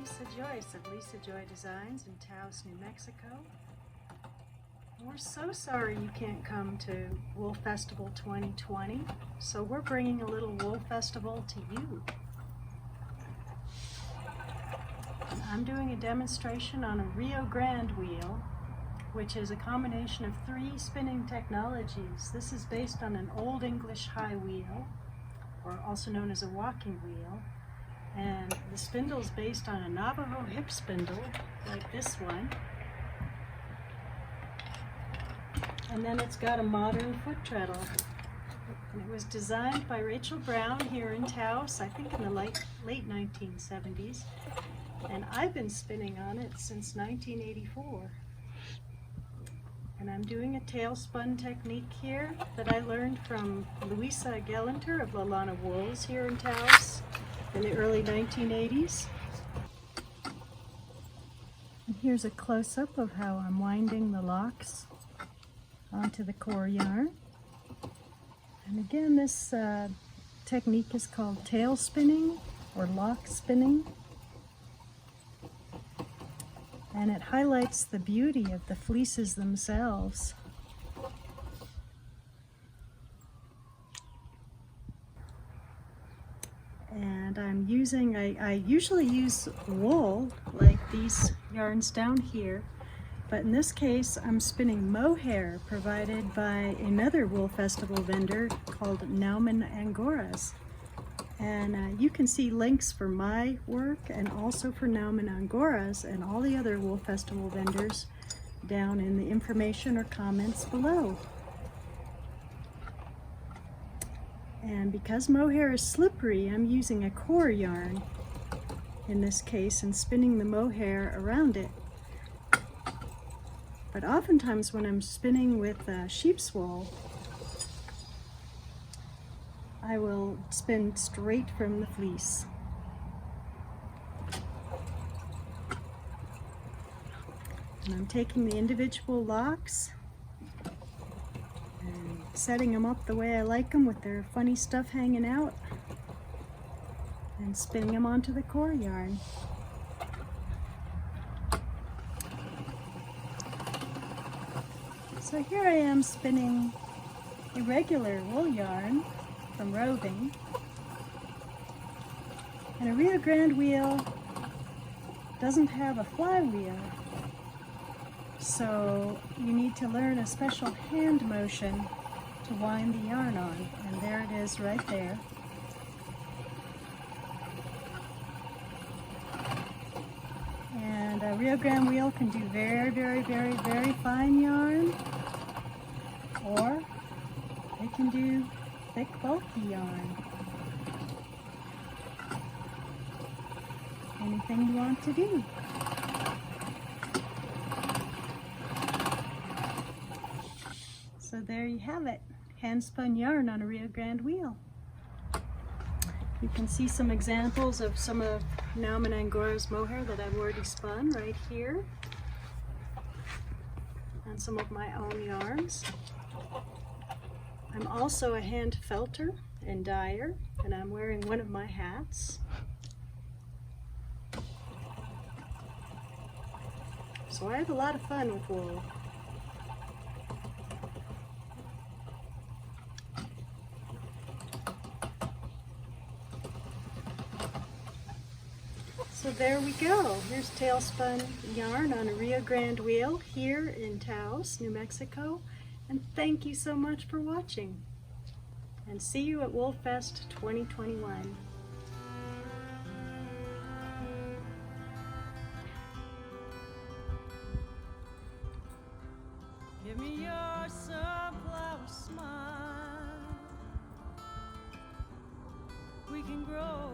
Joyce of Lisa Joy Designs in Taos, New Mexico. We're so sorry you can't come to Wool Festival 2020, so we're bringing a little Wool Festival to you. I'm doing a demonstration on a Rio Grande Wheel, which is a combination of 3 spinning technologies. This is based on an Old English high wheel, or also known as a walking wheel. And the spindle is based on a Navajo hip spindle, like this one. And then it's got a modern foot treadle. And it was designed by Rachel Brown here in Taos, I think in the late 1970s. And I've been spinning on it since 1984. And I'm doing a tail-spun technique here that I learned from Louisa Gellinter of Lalana Wools here in Taos in the early 1980s. And here's a close-up of how I'm winding the locks onto the core yarn. And again, this technique is called tail spinning or lock spinning. And it highlights the beauty of the fleeces themselves. And I'm using, I usually use wool, like these yarns down here, but in this case I'm spinning mohair provided by another Wool Festival vendor called Angoras. And you can see links for my work and also for Angoras and all the other Wool Festival vendors down in the information or comments below. And because mohair is slippery, I'm using a core yarn in this case and spinning the mohair around it. But oftentimes when I'm spinning with sheep's wool, I will spin straight from the fleece. And I'm taking the individual locks and setting them up the way I like them with their funny stuff hanging out and spinning them onto the core yarn. So here I am spinning irregular wool yarn from roving, and a Rio Grande wheel doesn't have a flywheel, so you need to learn a special hand motion to wind the yarn on, and there it is right there. And a Rio Grande wheel can do very, very, very, very fine yarn, or it can do thick, bulky yarn. Anything you want to do. So there you have it, hand-spun yarn on a Rio Grande wheel. You can see some examples of some of Angora's mohair that I've already spun right here, and some of my own yarns. I'm also a hand felter and dyer, and I'm wearing one of my hats. So I have a lot of fun with wool. So there we go. Here's tail-spun yarn on a Rio Grande wheel here in Taos, New Mexico. And thank you so much for watching. And see you at Wool Fest 2021. Give me your sunflower smile. We can grow